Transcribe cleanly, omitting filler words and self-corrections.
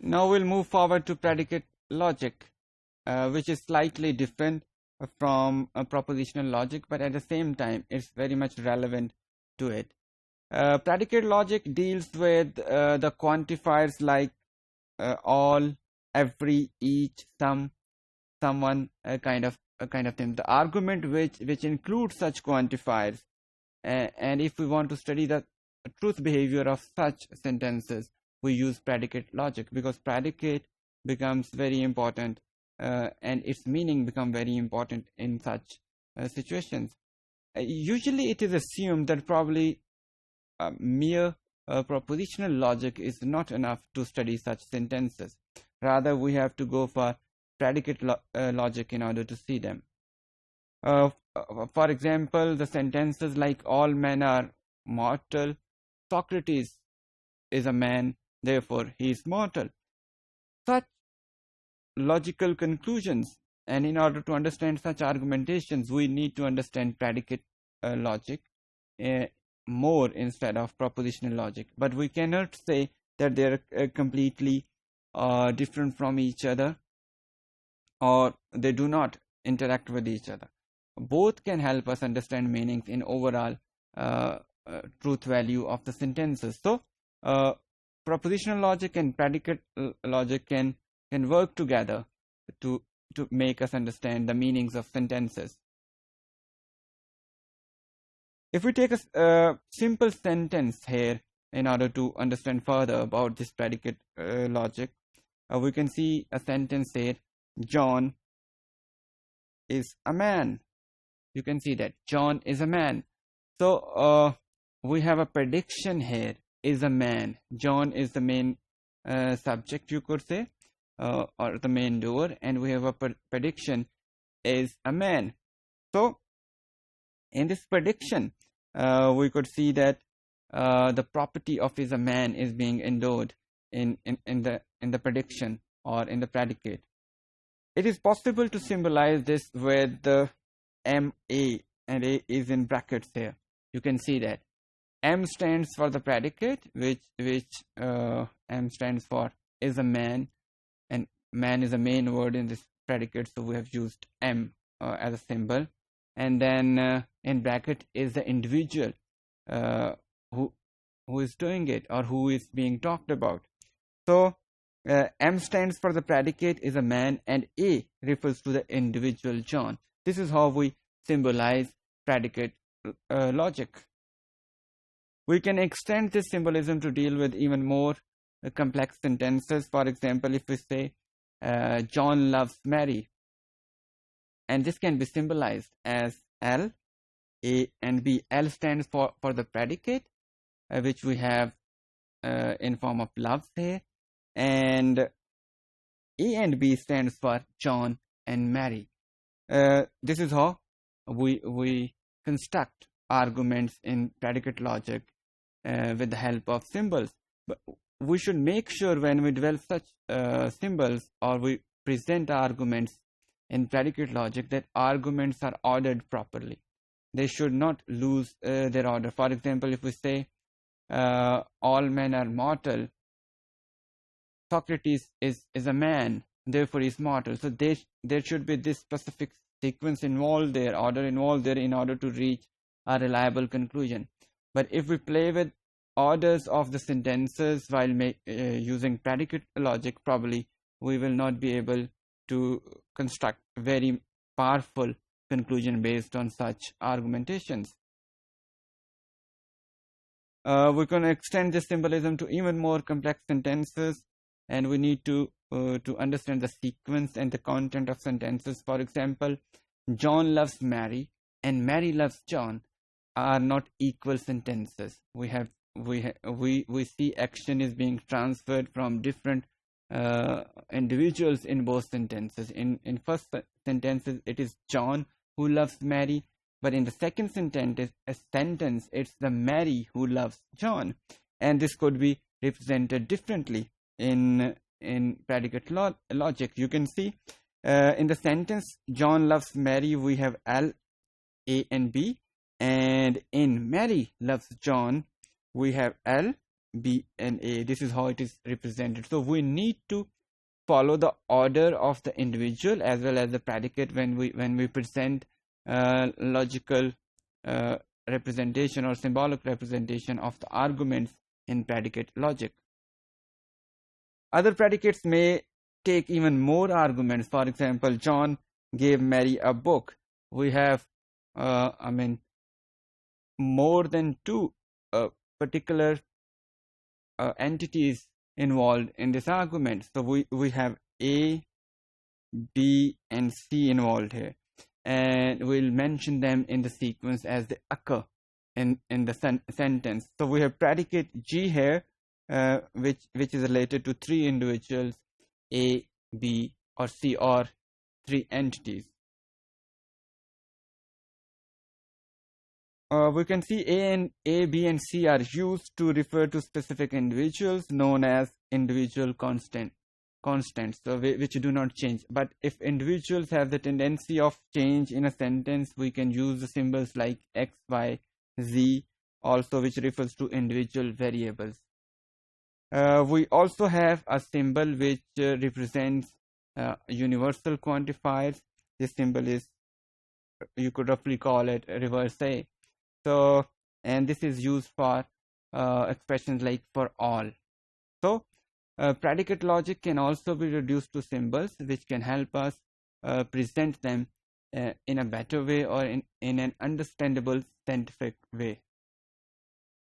Now we'll move forward to predicate logic, which is slightly different from propositional logic, but at the same time it's very much relevant to it. Predicate logic deals with the quantifiers like all, every, each, some, someone, kind of thing. The argument which includes such quantifiers, and if we want to study the truth behavior of such sentences, we use predicate logic, because predicate becomes very important and its meaning become very important in such situations. Usually it is assumed that probably mere propositional logic is not enough to study such sentences. Rather, we have to go for predicate logic in order to see them. For example, the sentences like all men are mortal, Socrates is a man, therefore he is mortal. Such logical conclusions, and in order to understand such argumentations, we need to understand predicate logic more instead of propositional logic. But we cannot say that they are completely different from each other, or they do not interact with each other. Both can help us understand meanings in overall truth value of the sentences. So propositional logic and predicate logic can work together to make us understand the meanings of sentences. If we take a simple sentence here in order to understand further about this predicate logic, we can see a sentence here: John is a man. You can see that John is a man. So we have a prediction here: is a man. John is the main subject, you could say, or the main doer, and we have a prediction: is a man. So in this prediction, we could see that the property of is a man is being endowed in the prediction or in the predicate. It is possible to symbolize this with the MA, and A is in brackets here. You can see that M stands for the predicate, which M stands for is a man, and man is a main word in this predicate, so we have used M as a symbol. And then in bracket is the individual who is doing it, or who is being talked about. So M stands for the predicate is a man, and A refers to the individual John. This is how we symbolize predicate logic. We can extend this symbolism to deal with even more complex sentences. For example, if we say John loves Mary, and this can be symbolized as L, A and B. L stands for the predicate, which we have in form of loves here, and A and B stands for John and Mary. This is how we construct arguments in predicate logic with the help of symbols. But we should make sure when we develop such symbols, or we present arguments in predicate logic, that arguments are ordered properly. They should not lose their order. For example, if we say all men are mortal, Socrates is a man, therefore he is mortal. So there should be this specific sequence involved there, order involved there, in order to reach a reliable conclusion. But if we play with orders of the sentences while using predicate logic, probably we will not be able to construct very powerful conclusion based on such argumentations. We can extend this symbolism to even more complex sentences, and we need to understand the sequence and the content of sentences. For example, John loves Mary and Mary loves John are not equal sentences. We see action is being transferred from different individuals in both sentences. In first sentences, it is John who loves Mary, but in the second sentence, it's the Mary who loves John, and this could be represented differently in predicate logic. You can see in the sentence John loves Mary, we have L, A and B, and in Mary loves John we have L, B, and A. This is how it is represented. So we need to follow the order of the individual as well as the predicate when we present logical representation or symbolic representation of the arguments in predicate logic. Other predicates may take even more arguments. For example, John gave Mary a book. We have more than two particular entities involved in this argument. So we have A, B, and C involved here, and we'll mention them in the sequence as they occur in the sentence. So we have predicate G here, which is related to three individuals, A, B, or C, or three entities. We can see A, B, and C are used to refer to specific individuals known as individual constants, so which do not change. But if individuals have the tendency of change in a sentence, we can use the symbols like X, Y, Z also, which refers to individual variables. We also have a symbol which represents universal quantifiers. This symbol is, you could roughly call it reverse A. So, and this is used for expressions like for all. So, predicate logic can also be reduced to symbols, which can help us present them in a better way or in an understandable scientific way.